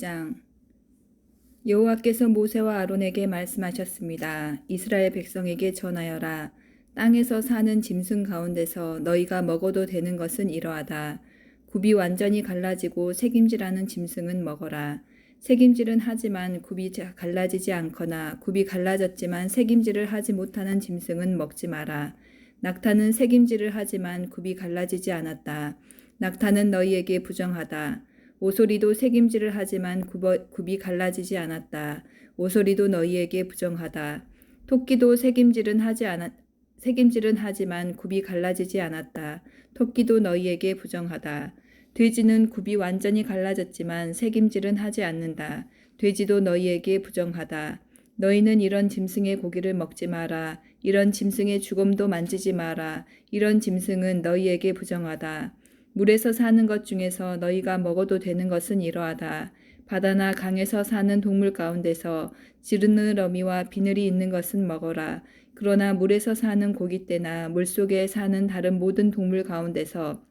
1장 여호와께서 모세와 아론에게 말씀하셨습니다. 이스라엘 백성에게 전하여라. 땅에서 사는 짐승 가운데서 너희가 먹어도 되는 것은 이러하다. 굽이 완전히 갈라지고 새김질하는 짐승은 먹어라. 새김질은 하지만 굽이 갈라지지 않거나 굽이 갈라졌지만 새김질을 하지 못하는 짐승은 먹지 마라. 낙타는 새김질을 하지만 굽이 갈라지지 않았다. 낙타는 너희에게 부정하다. 오소리도 새김질을 하지만 굽이 갈라지지 않았다. 오소리도 너희에게 부정하다. 토끼도 새김질은 하지만 굽이 갈라지지 않았다. 토끼도 너희에게 부정하다. 돼지는 굽이 완전히 갈라졌지만 새김질은 하지 않는다. 돼지도 너희에게 부정하다. 너희는 이런 짐승의 고기를 먹지 마라. 이런 짐승의 주검도 만지지 마라. 이런 짐승은 너희에게 부정하다. 물에서 사는 것 중에서 너희가 먹어도 되는 것은 이러하다. 바다나 강에서 사는 동물 가운데서 지느러미와 비늘이 있는 것은 먹어라. 그러나 물에서 사는 고깃대나 물속에 사는 다른 모든 동물 가운데서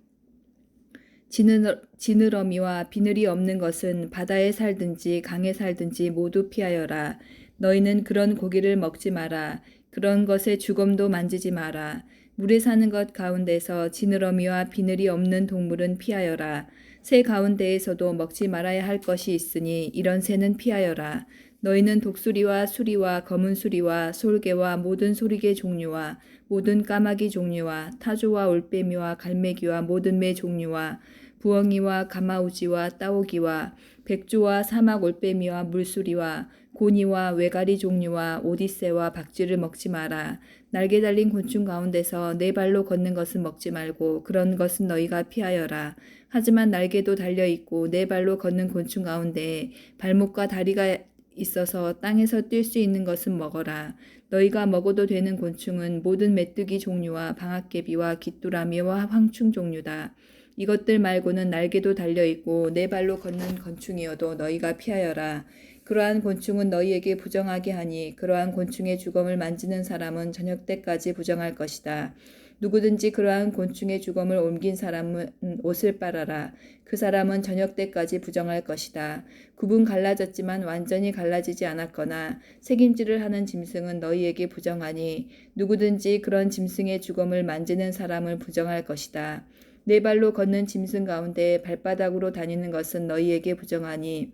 지느러미와 비늘이 없는 것은 바다에 살든지 강에 살든지 모두 피하여라. 너희는 그런 고기를 먹지 마라. 그런 것의 주검도 만지지 마라. 물에 사는 것 가운데서 지느러미와 비늘이 없는 동물은 피하여라. 새 가운데에서도 먹지 말아야 할 것이 있으니 이런 새는 피하여라. 너희는 독수리와 수리와 검은 수리와 솔개와 모든 소리개 종류와 모든 까마귀 종류와 타조와 올빼미와 갈매기와 모든 매 종류와 부엉이와 가마우지와 따오기와 백조와 사막 올빼미와 물수리와 고니와 외가리 종류와 오디새와 박쥐를 먹지 마라. 날개 달린 곤충 가운데서 네 발로 걷는 것은 먹지 말고 그런 것은 너희가 피하여라. 하지만 날개도 달려있고 네 발로 걷는 곤충 가운데 발목과 다리가 있어서 땅에서 뛸 수 있는 것은 먹어라. 너희가 먹어도 되는 곤충은 모든 메뚜기 종류와 방앗개비와 귀뚜라미와 황충 종류다. 이것들 말고는 날개도 달려있고 네 발로 걷는 곤충이어도 너희가 피하여라. 그러한 곤충은 너희에게 부정하게 하니 그러한 곤충의 주검을 만지는 사람은 저녁 때까지 부정할 것이다. 누구든지 그러한 곤충의 주검을 옮긴 사람은 옷을 빨아라. 그 사람은 저녁 때까지 부정할 것이다. 굽은 갈라졌지만 완전히 갈라지지 않았거나 새김질을 하는 짐승은 너희에게 부정하니 누구든지 그런 짐승의 주검을 만지는 사람을 부정할 것이다. 네 발로 걷는 짐승 가운데 발바닥으로 다니는 것은 너희에게 부정하니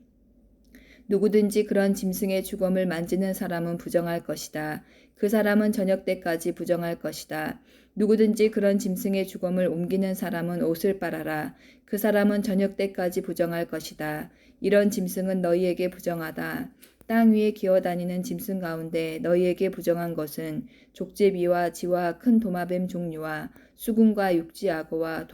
누구든지 그런 짐승의 주검을 만지는 사람은 부정할 것이다. 그 사람은 저녁 때까지 부정할 것이다. 누구든지 그런 짐승의 주검을 옮기는 사람은 옷을 빨아라. 그 사람은 저녁 때까지 부정할 것이다. 이런 짐승은 너희에게 부정하다. 땅 위에 기어다니는 짐승 가운데 너희에게 부정한 것은 족제비와 쥐와 큰 도마뱀 종류와 수군과 육지악어와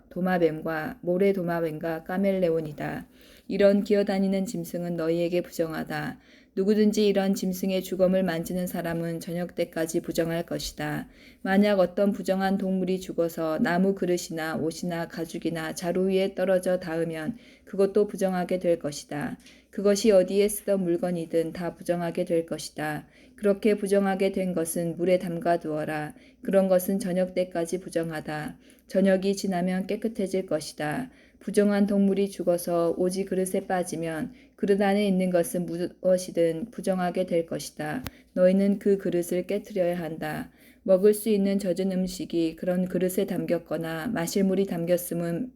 도마뱀과 모래도마뱀과 까멜레온이다. 이런 기어다니는 짐승은 너희에게 부정하다. 누구든지 이런 짐승의 주검을 만지는 사람은 저녁 때까지 부정할 것이다. 만약 어떤 부정한 동물이 죽어서 나무 그릇이나 옷이나 가죽이나 자루 위에 떨어져 닿으면 그것도 부정하게 될 것이다. 그것이 어디에 쓰던 물건이든 다 부정하게 될 것이다. 그렇게 부정하게 된 것은 물에 담가 두어라. 그런 것은 저녁 때까지 부정하다. 저녁이 지나면 깨끗해질 것이다. 부정한 동물이 죽어서 오지 그릇에 빠지면 그릇 안에 있는 것은 무엇이든 부정하게 될 것이다. 너희는 그 그릇을 깨트려야 한다. 먹을 수 있는 젖은 음식이 그런 그릇에 담겼거나 마실 물이 담겼으면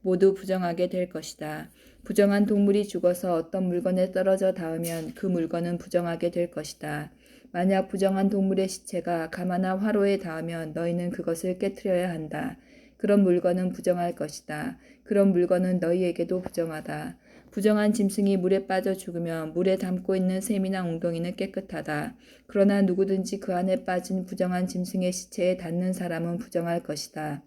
모두 부정하게 될 것이다. 부정한 동물이 죽어서 어떤 물건에 떨어져 닿으면 그 물건은 부정하게 될 것이다. 만약 부정한 동물의 시체가 가마나 화로에 닿으면 너희는 그것을 깨트려야 한다. 그런 물건은 부정할 것이다. 그런 물건은 너희에게도 부정하다. 부정한 짐승이 물에 빠져 죽으면 물에 담고 있는 샘이나 웅덩이는 깨끗하다. 그러나 누구든지 그 안에 빠진 부정한 짐승의 시체에 닿는 사람은 부정할 것이다.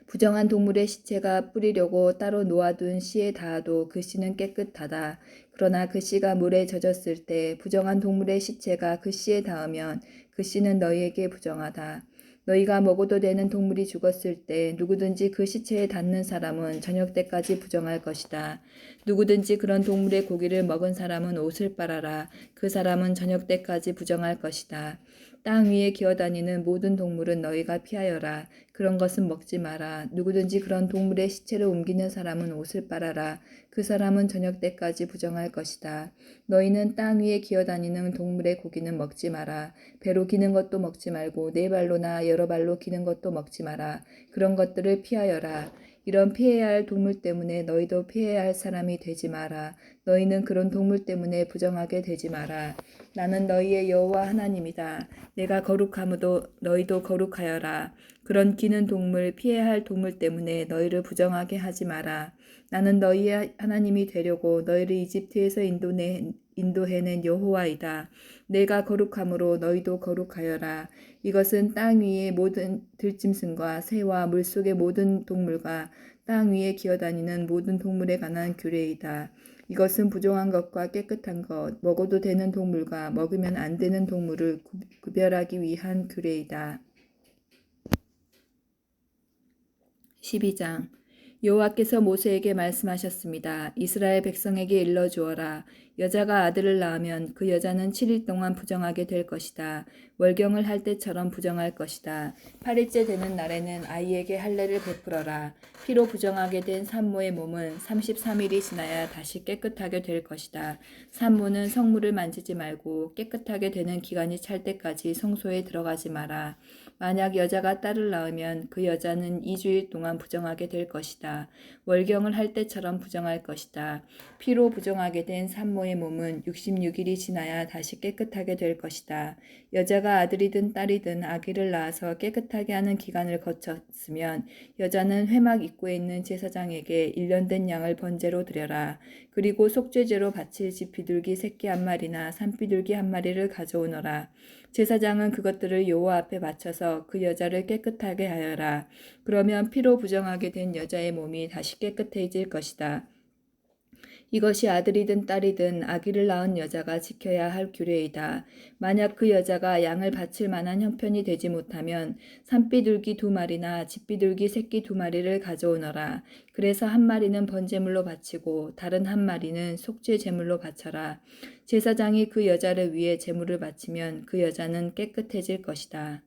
부정한 동물의 시체가 뿌리려고 따로 놓아둔 씨에 닿아도 그 씨는 깨끗하다. 그러나 그 씨가 물에 젖었을 때 부정한 동물의 시체가 그 씨에 닿으면 그 씨는 너희에게 부정하다. 너희가 먹어도 되는 동물이 죽었을 때 누구든지 그 시체에 닿는 사람은 저녁 때까지 부정할 것이다. 누구든지 그런 동물의 고기를 먹은 사람은 옷을 빨아라. 그 사람은 저녁 때까지 부정할 것이다. 땅 위에 기어다니는 모든 동물은 너희가 피하여라. 그런 것은 먹지 마라. 누구든지 그런 동물의 시체를 옮기는 사람은 옷을 빨아라. 그 사람은 저녁 때까지 부정할 것이다. 너희는 땅 위에 기어다니는 동물의 고기는 먹지 마라. 배로 기는 것도 먹지 말고 네 발로나 여러 발로 기는 것도 먹지 마라. 그런 것들을 피하여라. 이런 피해야 할 동물 때문에 너희도 피해야 할 사람이 되지 마라. 너희는 그런 동물 때문에 부정하게 되지 마라. 나는 너희의 여호와 하나님이다. 내가 거룩하므로 너희도 거룩하여라. 그런 기는 동물, 피해야 할 동물 때문에 너희를 부정하게 하지 마라. 나는 너희의 하나님이 되려고 너희를 이집트에서 인도해낸 여호와이다. 내가 거룩하므로 너희도 거룩하여라. 이것은 땅 위의 모든 들짐승과 새와 물속의 모든 동물과 땅 위에 기어다니는 모든 동물에 관한 규례이다. 이것은 부정한 것과 깨끗한 것, 먹어도 되는 동물과 먹으면 안 되는 동물을 구별하기 위한 규례이다. 12장 여호와께서 모세에게 말씀하셨습니다. 이스라엘 백성에게 일러주어라. 여자가 아들을 낳으면 그 여자는 7일 동안 부정하게 될 것이다. 월경을 할 때처럼 부정할 것이다. 8일째 되는 날에는 아이에게 할례를 베풀어라. 피로 부정하게 된 산모의 몸은 33일이 지나야 다시 깨끗하게 될 것이다. 산모는 성물을 만지지 말고 깨끗하게 되는 기간이 찰 때까지 성소에 들어가지 마라. 만약 여자가 딸을 낳으면 그 여자는 2주일 동안 부정하게 될 것이다. 월경을 할 때처럼 부정할 것이다. 피로 부정하게 된 산모의 몸은 66일이 지나야 다시 깨끗하게 될 것이다. 여자가 아들이든 딸이든 아기를 낳아서 깨끗하게 하는 기간을 거쳤으면 여자는 회막 입구에 있는 제사장에게 1년 된 양을 번제로 드려라. 그리고 속죄제로 바칠 집 비둘기 새끼 한 마리나 산비둘기 한 마리를 가져오너라. 제사장은 그것들을 여호와 앞에 바쳐서 그 여자를 깨끗하게 하여라. 그러면 피로 부정하게 된 여자의 몸이 다시 깨끗해질 것이다. 이것이 아들이든 딸이든 아기를 낳은 여자가 지켜야 할 규례이다. 만약 그 여자가 양을 바칠 만한 형편이 되지 못하면 산비둘기 2마리나 집비둘기 새끼 2마리를 가져오너라. 그래서 한 마리는 번제물로 바치고 다른 한 마리는 속죄 제물로 바쳐라. 제사장이 그 여자를 위해 제물을 바치면 그 여자는 깨끗해질 것이다.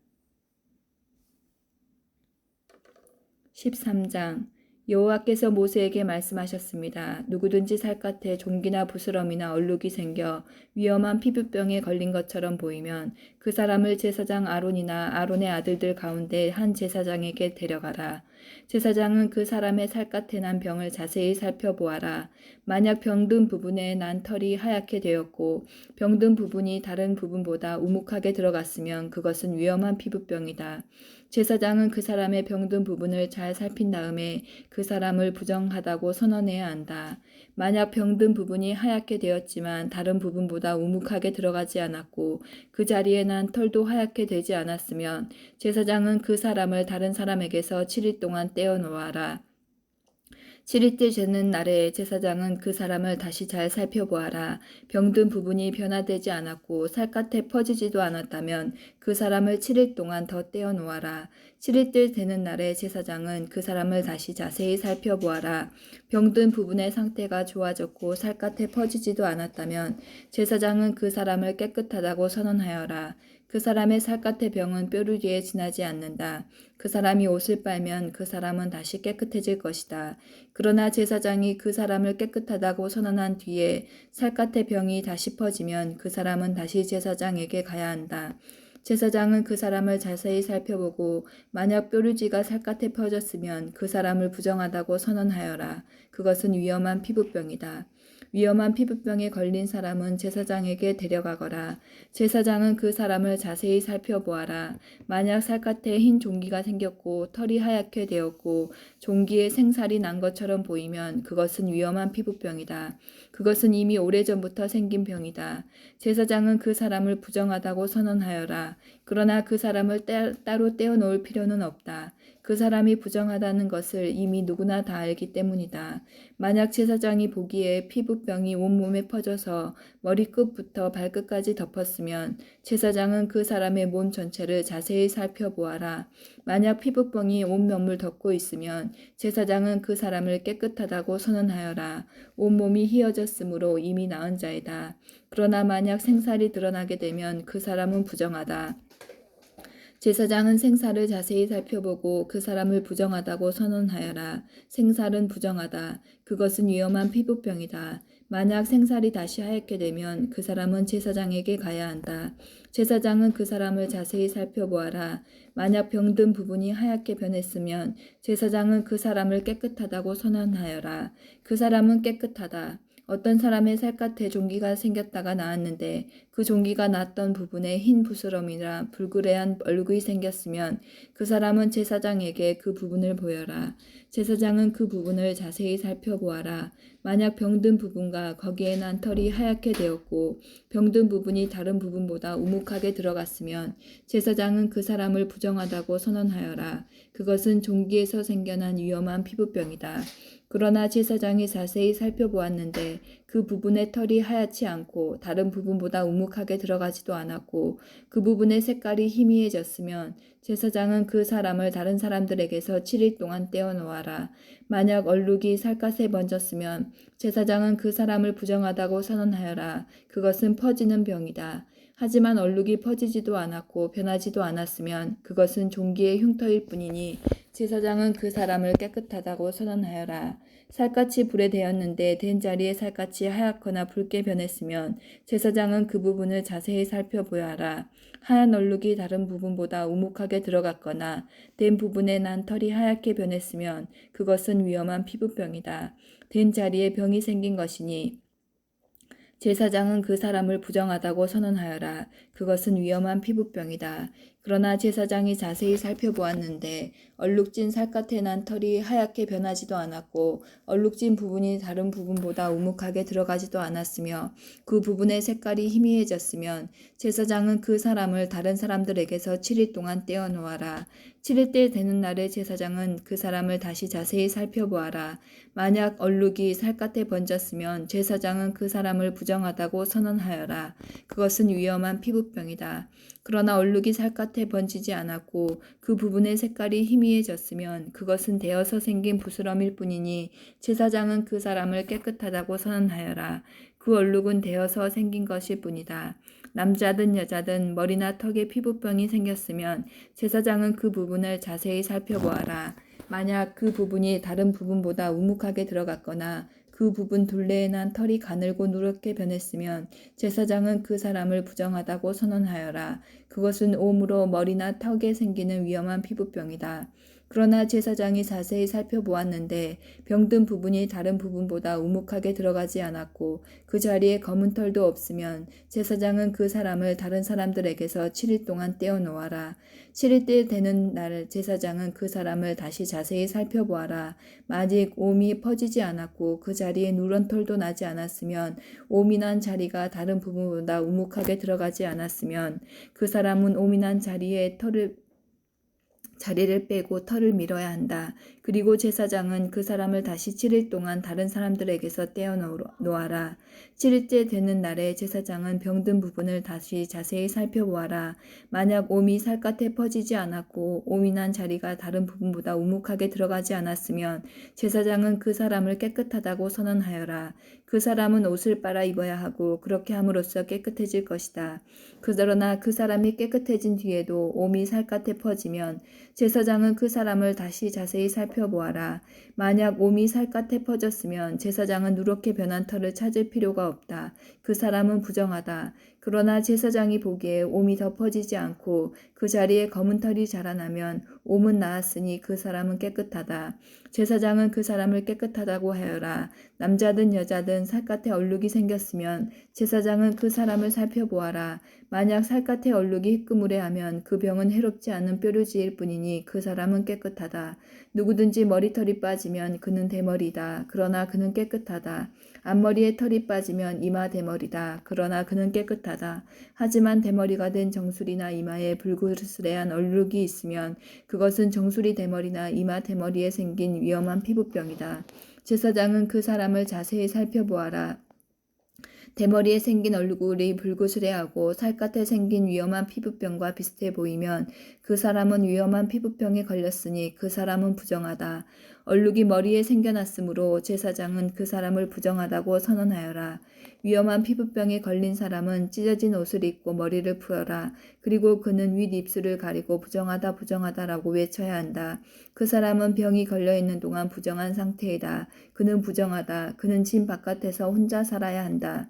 13장 여호와께서 모세에게 말씀하셨습니다. 누구든지 살갗에 종기나 부스럼이나 얼룩이 생겨 위험한 피부병에 걸린 것처럼 보이면 그 사람을 제사장 아론이나 아론의 아들들 가운데 한 제사장에게 데려가라. 제사장은 그 사람의 살갗에 난 병을 자세히 살펴보아라. 만약 병든 부분에 난 털이 하얗게 되었고 병든 부분이 다른 부분보다 우묵하게 들어갔으면 그것은 위험한 피부병이다. 제사장은 그 사람의 병든 부분을 잘 살핀 다음에 그 사람을 부정하다고 선언해야 한다. 만약 병든 부분이 하얗게 되었지만 다른 부분보다 우묵하게 들어가지 않았고 그 자리에 난 털도 하얗게 되지 않았으면 제사장은 그 사람을 다른 사람에게서 7일 동안 떼어 놓아라. 7일째 되는 날에 제사장은 그 사람을 다시 잘 살펴보아라. 병든 부분이 변화되지 않았고 살갗에 퍼지지도 않았다면 그 사람을 7일 동안 더 떼어 놓아라. 7일째 되는 날에 제사장은 그 사람을 다시 자세히 살펴보아라. 병든 부분의 상태가 좋아졌고 살갗에 퍼지지도 않았다면 제사장은 그 사람을 깨끗하다고 선언하여라. 그 사람의 살갗의 병은 뾰루지에 지나지 않는다. 그 사람이 옷을 빨면 그 사람은 다시 깨끗해질 것이다. 그러나 제사장이 그 사람을 깨끗하다고 선언한 뒤에 살갗의 병이 다시 퍼지면 그 사람은 다시 제사장에게 가야 한다. 제사장은 그 사람을 자세히 살펴보고 만약 뾰루지가 살갗에 퍼졌으면 그 사람을 부정하다고 선언하여라. 그것은 위험한 피부병이다. 위험한 피부병에 걸린 사람은 제사장에게 데려가거라. 제사장은 그 사람을 자세히 살펴보아라. 만약 살갗에 흰 종기가 생겼고 털이 하얗게 되었고 종기에 생살이 난 것처럼 보이면 그것은 위험한 피부병이다. 그것은 이미 오래전부터 생긴 병이다. 제사장은 그 사람을 부정하다고 선언하여라. 그러나 그 사람을 따로 떼어놓을 필요는 없다. 그 사람이 부정하다는 것을 이미 누구나 다 알기 때문이다. 만약 제사장이 보기에 피부병이 온몸에 퍼져서 머리끝부터 발끝까지 덮었으면 제사장은 그 사람의 몸 전체를 자세히 살펴보아라. 만약 피부병이 온몸을 덮고 있으면 제사장은 그 사람을 깨끗하다고 선언하여라. 온몸이 휘어졌으므로 이미 나은 자이다. 그러나 만약 생살이 드러나게 되면 그 사람은 부정하다. 제사장은 생사를 자세히 살펴보고 그 사람을 부정하다고 선언하여라. 생살은 부정하다. 그것은 위험한 피부병이다. 만약 생살이 다시 하얗게 되면 그 사람은 제사장에게 가야 한다. 제사장은 그 사람을 자세히 살펴보아라. 만약 병든 부분이 하얗게 변했으면 제사장은 그 사람을 깨끗하다고 선언하여라. 그 사람은 깨끗하다. 어떤 사람의 살갗에 종기가 생겼다가 나았는데 그 종기가 났던 부분에 흰 부스럼이나 불그레한 얼룩이 생겼으면 그 사람은 제사장에게 그 부분을 보여라. 제사장은 그 부분을 자세히 살펴보아라. 만약 병든 부분과 거기에 난 털이 하얗게 되었고 병든 부분이 다른 부분보다 우묵하게 들어갔으면 제사장은 그 사람을 부정하다고 선언하여라. 그것은 종기에서 생겨난 위험한 피부병이다. 그러나 제사장이 자세히 살펴보았는데 그 부분의 털이 하얗지 않고 다른 부분보다 우묵하게 들어가지도 않았고 그 부분의 색깔이 희미해졌으면 제사장은 그 사람을 다른 사람들에게서 7일 동안 떼어놓아라. 만약 얼룩이 살갗에 번졌으면 제사장은 그 사람을 부정하다고 선언하여라. 그것은 퍼지는 병이다. 하지만 얼룩이 퍼지지도 않았고 변하지도 않았으면 그것은 종기의 흉터일 뿐이니 제사장은 그 사람을 깨끗하다고 선언하여라. 살갗이 불에 대었는데 된 자리에 살갗이 하얗거나 붉게 변했으면 제사장은 그 부분을 자세히 살펴보아라. 하얀 얼룩이 다른 부분보다 우묵하게 들어갔거나 된 부분에 난 털이 하얗게 변했으면 그것은 위험한 피부병이다. 된 자리에 병이 생긴 것이니 제사장은 그 사람을 부정하다고 선언하여라. 그것은 위험한 피부병이다. 그러나 제사장이 자세히 살펴보았는데 얼룩진 살갗에 난 털이 하얗게 변하지도 않았고 얼룩진 부분이 다른 부분보다 우묵하게 들어가지도 않았으며 그 부분의 색깔이 희미해졌으면 제사장은 그 사람을 다른 사람들에게서 7일 동안 떼어놓아라. 7일 때 되는 날에 제사장은 그 사람을 다시 자세히 살펴보아라. 만약 얼룩이 살갗에 번졌으면 제사장은 그 사람을 부정하다고 선언하여라. 그것은 위험한 피부병이다. 그러나 얼룩이 살갗에 번지지 않았고 그 부분의 색깔이 희미해졌으면 그것은 데어서 생긴 부스럼일 뿐이니 제사장은 그 사람을 깨끗하다고 선언하여라. 그 얼룩은 데어서 생긴 것일 뿐이다. 남자든 여자든 머리나 턱에 피부병이 생겼으면 제사장은 그 부분을 자세히 살펴보아라. 만약 그 부분이 다른 부분보다 우묵하게 들어갔거나 그 부분 둘레에 난 털이 가늘고 누렇게 변했으면 제사장은 그 사람을 부정하다고 선언하여라. 그것은 옴으로 머리나 턱에 생기는 위험한 피부병이다. 그러나 제사장이 자세히 살펴보았는데 병든 부분이 다른 부분보다 우묵하게 들어가지 않았고 그 자리에 검은 털도 없으면 제사장은 그 사람을 다른 사람들에게서 7일 동안 떼어놓아라. 7일 때 되는 날 제사장은 그 사람을 다시 자세히 살펴보아라. 만약 옴이 퍼지지 않았고 그 자리에 누런 털도 나지 않았으면 옴이 난 자리가 다른 부분보다 우묵하게 들어가지 않았으면 그 사람은 옴이 난 자리를 빼고 털을 밀어야 한다. 그리고 제사장은 그 사람을 다시 7일 동안 다른 사람들에게서 떼어놓아라. 7일째 되는 날에 제사장은 병든 부분을 다시 자세히 살펴보아라. 만약 옴이 살갗에 퍼지지 않았고 옴이 난 자리가 다른 부분보다 우묵하게 들어가지 않았으면 제사장은 그 사람을 깨끗하다고 선언하여라. 그 사람은 옷을 빨아 입어야 하고 그렇게 함으로써 깨끗해질 것이다. 그러나 그 사람이 깨끗해진 뒤에도 옴이 살갗에 퍼지면 제사장은 그 사람을 다시 자세히 살펴보아라. 만약 옴이 살갗에 퍼졌으면 제사장은 누렇게 변한 털을 찾을 필요가 없다. 그 사람은 부정하다. 그러나 제사장이 보기에 옴이 더 퍼지지 않고 그 자리에 검은 털이 자라나면 옴은 나았으니 그 사람은 깨끗하다. 제사장은 그 사람을 깨끗하다고 하여라. 남자든 여자든 살갗에 얼룩이 생겼으면 제사장은 그 사람을 살펴보아라. 만약 살갗에 얼룩이 희끄무레하면 그 병은 해롭지 않은 뾰루지일 뿐이니 그 사람은 깨끗하다. 누구든지 머리털이 빠지면 그는 대머리다. 그러나 그는 깨끗하다. 앞머리에 털이 빠지면 이마 대머리다. 그러나 그는 깨끗하다. 하지만 대머리가 된 정수리나 이마에 불그스레한 얼룩이 있으면 그것은 정수리 대머리나 이마 대머리에 생긴 위험한 피부병이다. 제사장은 그 사람을 자세히 살펴보아라. 대머리에 생긴 얼굴이 불그스레하고 살갗에 생긴 위험한 피부병과 비슷해 보이면 그 사람은 위험한 피부병에 걸렸으니 그 사람은 부정하다. 얼룩이 머리에 생겨났으므로 제사장은 그 사람을 부정하다고 선언하여라. 위험한 피부병에 걸린 사람은 찢어진 옷을 입고 머리를 풀어라. 그리고 그는 윗입술을 가리고 부정하다 부정하다라고 외쳐야 한다. 그 사람은 병이 걸려있는 동안 부정한 상태이다. 그는 부정하다. 그는 진 바깥에서 혼자 살아야 한다.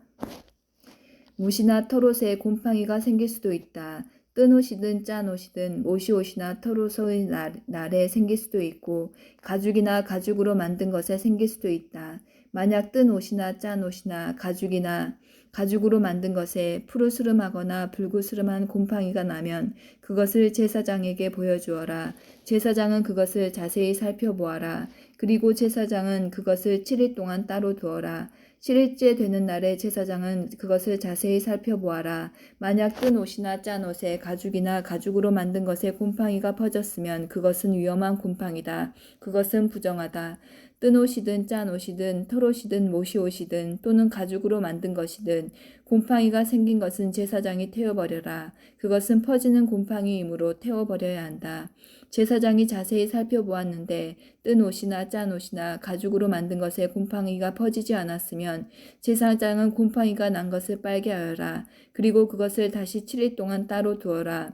못이나 털옷에 곰팡이가 생길 수도 있다. 뜬 옷이든 짠 옷이든 못이 옷이나 털옷의 날에 생길 수도 있고 가죽이나 가죽으로 만든 것에 생길 수도 있다. 만약 뜬 옷이나 짠 옷이나 가죽이나 가죽으로 만든 것에 푸르스름하거나 불구스름한 곰팡이가 나면 그것을 제사장에게 보여주어라. 제사장은 그것을 자세히 살펴보아라. 그리고 제사장은 그것을 7일 동안 따로 두어라. 7일째 되는 날에 제사장은 그것을 자세히 살펴보아라. 만약 뜬 옷이나 짠 옷에 가죽이나 가죽으로 만든 것에 곰팡이가 퍼졌으면 그것은 위험한 곰팡이다. 그것은 부정하다. 뜬 옷이든 짠 옷이든 털옷이든 못이 옷이든 또는 가죽으로 만든 것이든 곰팡이가 생긴 것은 제사장이 태워버려라. 그것은 퍼지는 곰팡이이므로 태워버려야 한다. 제사장이 자세히 살펴보았는데 뜬 옷이나 짠 옷이나 가죽으로 만든 것에 곰팡이가 퍼지지 않았으면 제사장은 곰팡이가 난 것을 빨게 하여라. 그리고 그것을 다시 7일 동안 따로 두어라.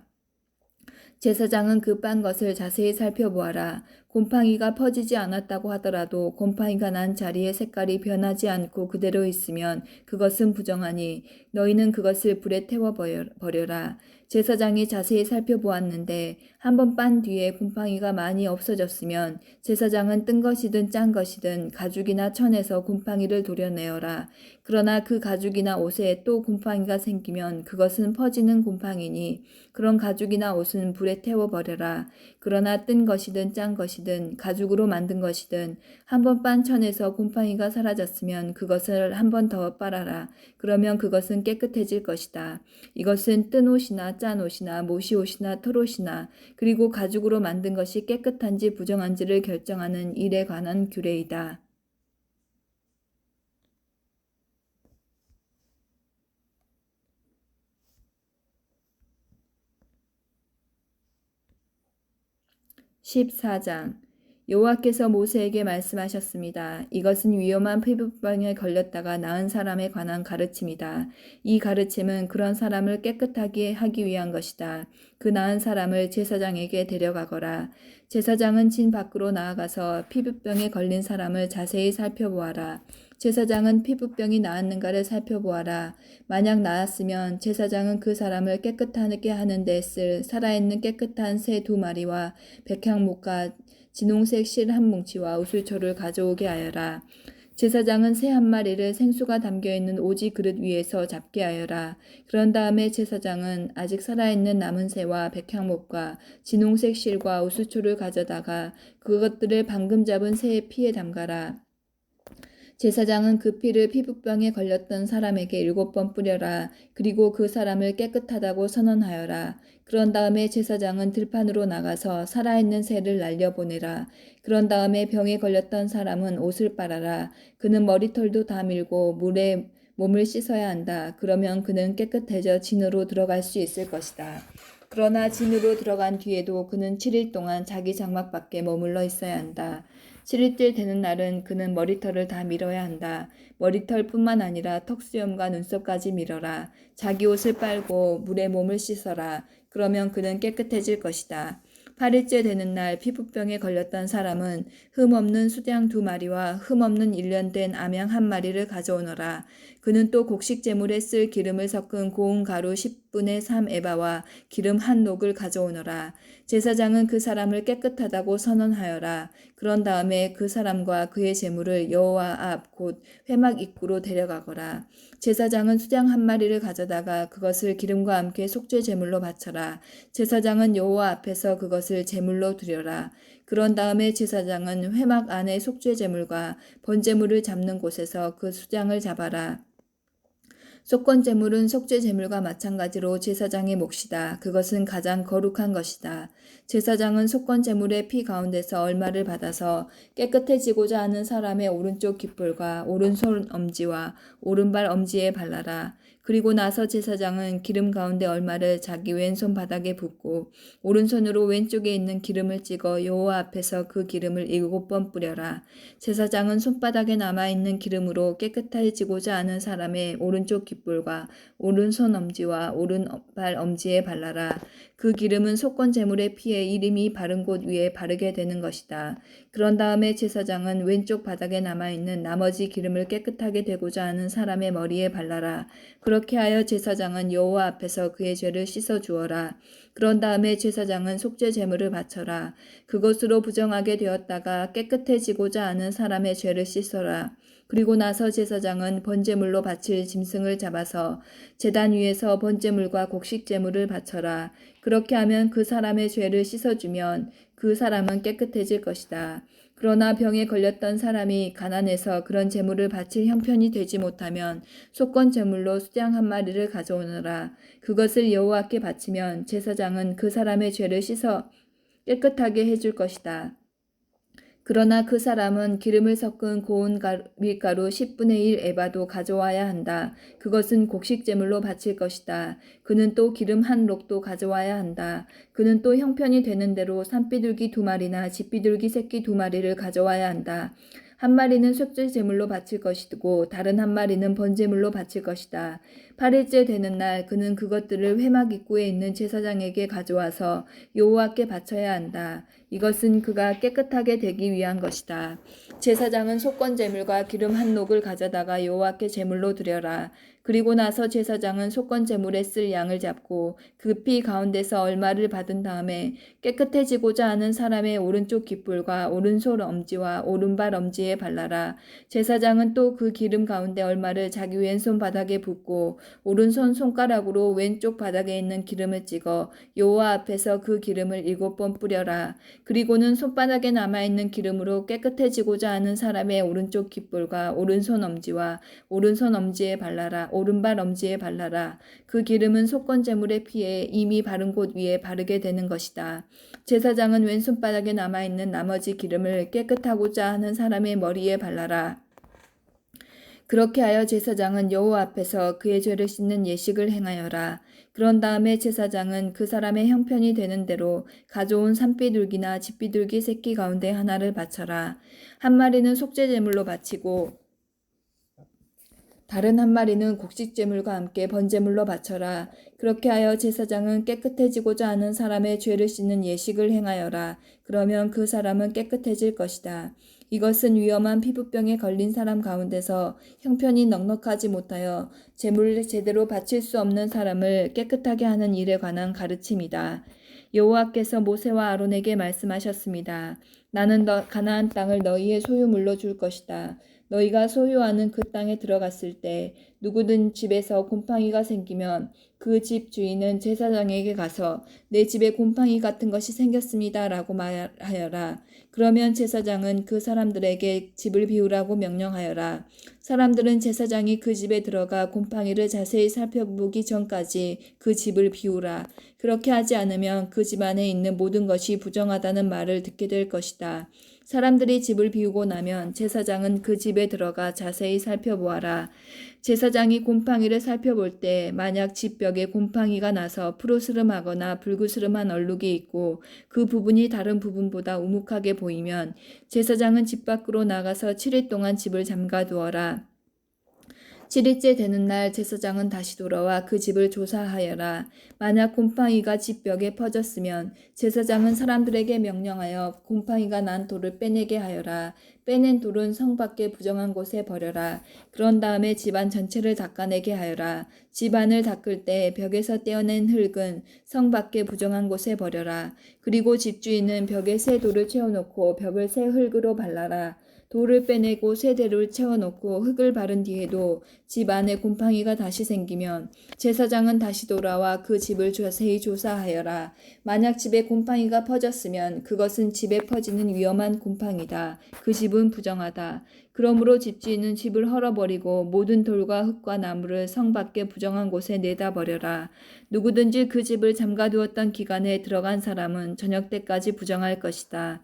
제사장은 그 빤 것을 자세히 살펴보아라. 곰팡이가 퍼지지 않았다고 하더라도 곰팡이가 난 자리의 색깔이 변하지 않고 그대로 있으면 그것은 부정하니 너희는 그것을 불에 태워버려라. 제사장이 자세히 살펴보았는데 한 번 빤 뒤에 곰팡이가 많이 없어졌으면 제사장은 뜬 것이든 짠 것이든 가죽이나 천에서 곰팡이를 도려내어라. 그러나 그 가죽이나 옷에 또 곰팡이가 생기면 그것은 퍼지는 곰팡이니 그런 가죽이나 옷은 불에 태워버려라. 그러나 뜬 것이든 짠 것이든 가죽으로 만든 것이든 한 번 빤 천에서 곰팡이가 사라졌으면 그것을 한 번 더 빨아라. 그러면 그것은 깨끗해질 것이다. 이것은 뜬 옷이나 짠 옷이나 못이 옷이나 털옷이나 그리고 가죽으로 만든 것이 깨끗한지 부정한지를 결정하는 일에 관한 규례이다. 14장 여호와께서 모세에게 말씀하셨습니다. 이것은 위험한 피부병에 걸렸다가 나은 사람에 관한 가르침이다. 이 가르침은 그런 사람을 깨끗하게 하기 위한 것이다. 그 나은 사람을 제사장에게 데려가거라. 제사장은 진 밖으로 나아가서 피부병에 걸린 사람을 자세히 살펴보아라. 제사장은 피부병이 나았는가를 살펴보아라. 만약 나았으면 제사장은 그 사람을 깨끗하게 하는 데 쓸 살아있는 깨끗한 새 2마리와 백향목과 진홍색 실 한 뭉치와 우슬초를 가져오게 하여라. 제사장은 새 한 마리를 생수가 담겨있는 오지 그릇 위에서 잡게 하여라. 그런 다음에 제사장은 아직 살아있는 남은 새와 백향목과 진홍색 실과 우슬초를 가져다가 그것들을 방금 잡은 새의 피에 담가라. 제사장은 그 피를 피부병에 걸렸던 사람에게 7번 뿌려라. 그리고 그 사람을 깨끗하다고 선언하여라. 그런 다음에 제사장은 들판으로 나가서 살아있는 새를 날려보내라. 그런 다음에 병에 걸렸던 사람은 옷을 빨아라. 그는 머리털도 다 밀고 물에 몸을 씻어야 한다. 그러면 그는 깨끗해져 진으로 들어갈 수 있을 것이다. 그러나 진으로 들어간 뒤에도 그는 7일 동안 자기 장막 밖에 머물러 있어야 한다. 7일째 되는 날은 그는 머리털을 다 밀어야 한다. 머리털뿐만 아니라 턱수염과 눈썹까지 밀어라. 자기 옷을 빨고 물에 몸을 씻어라. 그러면 그는 깨끗해질 것이다. 8일째 되는 날 피부병에 걸렸던 사람은 흠없는 수양 2마리와 흠없는 1년 된 암양 1마리를 가져오너라. 그는 또 곡식 제물에 쓸 기름을 섞은 고운 가루 10분의 3 에바와 기름 한 녹을 가져오너라. 제사장은 그 사람을 깨끗하다고 선언하여라. 그런 다음에 그 사람과 그의 제물을 여호와 앞 곧 회막 입구로 데려가거라. 제사장은 수양 1마리를 가져다가 그것을 기름과 함께 속죄 제물로 바쳐라. 제사장은 여호와 앞에서 그것을 제물로 드려라. 그런 다음에 제사장은 회막 안에 속죄 제물과 번제물을 잡는 곳에서 그 수장을 잡아라. 속건 제물은 속죄 제물과 마찬가지로 제사장의 몫이다. 그것은 가장 거룩한 것이다. 제사장은 속건 제물의 피 가운데서 얼마를 받아서 깨끗해지고자 하는 사람의 오른쪽 깃볼과 오른손 엄지와 오른발 엄지에 발라라. 그리고 나서 제사장은 기름 가운데 얼마를 자기 왼손 바닥에 붓고 오른손으로 왼쪽에 있는 기름을 찍어 여호와 앞에서 그 기름을 7번 뿌려라. 제사장은 손바닥에 남아있는 기름으로 깨끗해지고자 하는 사람의 오른쪽 깃불과 오른손 엄지와 오른발 엄지에 발라라. 그 기름은 속건 제물의 피에 이름이 바른 곳 위에 바르게 되는 것이다. 그런 다음에 제사장은 왼쪽 바닥에 남아있는 나머지 기름을 깨끗하게 되고자 하는 사람의 머리에 발라라. 그렇게 하여 제사장은 여호와 앞에서 그의 죄를 씻어 주어라. 그런 다음에 제사장은 속죄 제물을 바쳐라. 그것으로 부정하게 되었다가 깨끗해지고자 하는 사람의 죄를 씻어라. 그리고 나서 제사장은 번제물로 바칠 짐승을 잡아서 제단 위에서 번제물과 곡식 제물을 바쳐라. 그렇게 하면 그 사람의 죄를 씻어주면 그 사람은 깨끗해질 것이다. 그러나 병에 걸렸던 사람이 가난해서 그런 제물을 바칠 형편이 되지 못하면 속건 제물로 수양 한 마리를 가져오너라. 그것을 여호와께 바치면 제사장은 그 사람의 죄를 씻어 깨끗하게 해줄 것이다. 그러나 그 사람은 기름을 섞은 고운 밀가루 10분의 1 에바도 가져와야 한다. 그것은 곡식제물로 바칠 것이다. 그는 또 기름 한 록도 가져와야 한다. 그는 또 형편이 되는 대로 산비둘기 2마리나 집비둘기 새끼 2마리를 가져와야 한다. 한 마리는 속죄 제물로 바칠 것이고 다른 한 마리는 번제물로 바칠 것이다. 8일째 되는 날 그는 그것들을 회막 입구에 있는 제사장에게 가져와서 여호와께 바쳐야 한다. 이것은 그가 깨끗하게 되기 위한 것이다. 제사장은 속건 제물과 기름 한 녹을 가져다가 여호와께 제물로 드려라. 그리고 나서 제사장은 속건 제물에 쓸 양을 잡고 그 피 가운데서 얼마를 받은 다음에 깨끗해지고자 하는 사람의 오른쪽 깃불과 오른손 엄지와 오른발 엄지에 발라라. 제사장은 또 그 기름 가운데 얼마를 자기 왼손 바닥에 붓고 오른손 손가락으로 왼쪽 바닥에 있는 기름을 찍어 여호와 앞에서 그 기름을 7번 뿌려라. 그리고는 손바닥에 남아있는 기름으로 깨끗해지고자 하는 사람의 오른쪽 깃불과 오른손 엄지와 오른손 엄지에 발라라. 오른발 엄지에 발라라. 그 기름은 속건 제물의 피에 이미 바른 곳 위에 바르게 되는 것이다. 제사장은 왼손바닥에 남아있는 나머지 기름을 깨끗하고자 하는 사람의 머리에 발라라. 그렇게 하여 제사장은 여호와 앞에서 그의 죄를 씻는 예식을 행하여라. 그런 다음에 제사장은 그 사람의 형편이 되는 대로 가져온 산비둘기나 집비둘기 새끼 가운데 하나를 바쳐라. 한 마리는 속죄 제물로 바치고 다른 한 마리는 곡식제물과 함께 번제물로 바쳐라. 그렇게 하여 제사장은 깨끗해지고자 하는 사람의 죄를 씻는 예식을 행하여라. 그러면 그 사람은 깨끗해질 것이다. 이것은 위험한 피부병에 걸린 사람 가운데서 형편이 넉넉하지 못하여 제물을 제대로 바칠 수 없는 사람을 깨끗하게 하는 일에 관한 가르침이다. 여호와께서 모세와 아론에게 말씀하셨습니다. 나는 가나안 땅을 너희의 소유물로 줄 것이다. 너희가 소유하는 그 땅에 들어갔을 때 누구든 집에서 곰팡이가 생기면 그 집 주인은 제사장에게 가서 내 집에 곰팡이 같은 것이 생겼습니다 라고 말하여라. 그러면 제사장은 그 사람들에게 집을 비우라고 명령하여라. 사람들은 제사장이 그 집에 들어가 곰팡이를 자세히 살펴보기 전까지 그 집을 비우라. 그렇게 하지 않으면 그 집 안에 있는 모든 것이 부정하다는 말을 듣게 될 것이다. 사람들이 집을 비우고 나면 제사장은 그 집에 들어가 자세히 살펴보아라. 제사장이 곰팡이를 살펴볼 때 만약 집 벽에 곰팡이가 나서 푸르스름하거나 불그스름한 얼룩이 있고 그 부분이 다른 부분보다 우묵하게 보이면 제사장은 집 밖으로 나가서 7일 동안 집을 잠가두어라. 7일째 되는 날 제사장은 다시 돌아와 그 집을 조사하여라. 만약 곰팡이가 집 벽에 퍼졌으면 제사장은 사람들에게 명령하여 곰팡이가 난 돌을 빼내게 하여라. 빼낸 돌은 성 밖에 부정한 곳에 버려라. 그런 다음에 집안 전체를 닦아내게 하여라. 집안을 닦을 때 벽에서 떼어낸 흙은 성 밖에 부정한 곳에 버려라. 그리고 집주인은 벽에 새 돌을 채워놓고 벽을 새 흙으로 발라라. 돌을 빼내고 새 대를 채워놓고 흙을 바른 뒤에도 집 안에 곰팡이가 다시 생기면 제사장은 다시 돌아와 그 집을 자세히 조사하여라. 만약 집에 곰팡이가 퍼졌으면 그것은 집에 퍼지는 위험한 곰팡이다. 그 집은 부정하다. 그러므로 집주인은 집을 헐어버리고 모든 돌과 흙과 나무를 성 밖에 부정한 곳에 내다 버려라. 누구든지 그 집을 잠가두었던 기간에 들어간 사람은 저녁 때까지 부정할 것이다.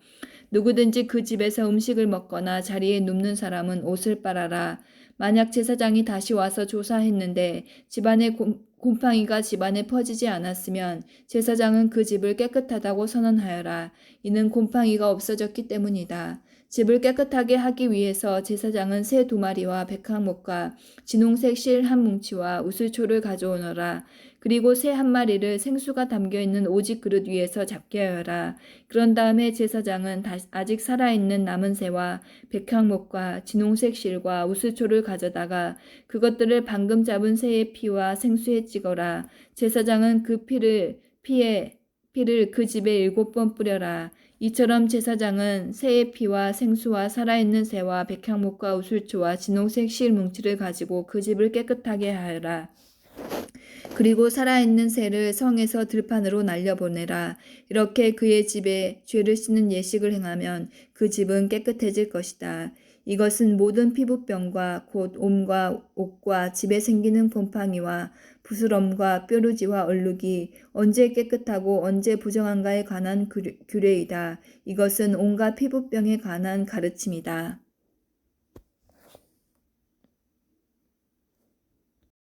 누구든지 그 집에서 음식을 먹거나 자리에 눕는 사람은 옷을 빨아라. 만약 제사장이 다시 와서 조사했는데 집안의 곰팡이가 집안에 퍼지지 않았으면 제사장은 그 집을 깨끗하다고 선언하여라. 이는 곰팡이가 없어졌기 때문이다. 집을 깨끗하게 하기 위해서 제사장은 새 2마리와 백항목과 진홍색 실 1뭉치와 우슬초를 가져오너라. 그리고 새 1마리를 생수가 담겨있는 오직 그릇 위에서 잡게 하여라. 그런 다음에 제사장은 아직 살아있는 남은 새와 백항목과 진홍색 실과 우슬초를 가져다가 그것들을 방금 잡은 새의 피와 생수에 찍어라. 제사장은 그 피를 그 집에 7번 뿌려라. 이처럼 제사장은 새의 피와 생수와 살아있는 새와 백향목과 우슬초와 진홍색 실 뭉치를 가지고 그 집을 깨끗하게 하여라. 그리고 살아있는 새를 성에서 들판으로 날려보내라. 이렇게 그의 집에 죄를 씻는 예식을 행하면 그 집은 깨끗해질 것이다. 이것은 모든 피부병과 곧 옴과 옥과 집에 생기는 곰팡이와 부스럼과 뾰루지와 얼룩이 언제 깨끗하고 언제 부정한가에 관한 규례이다. 이것은 온갖 피부병에 관한 가르침이다.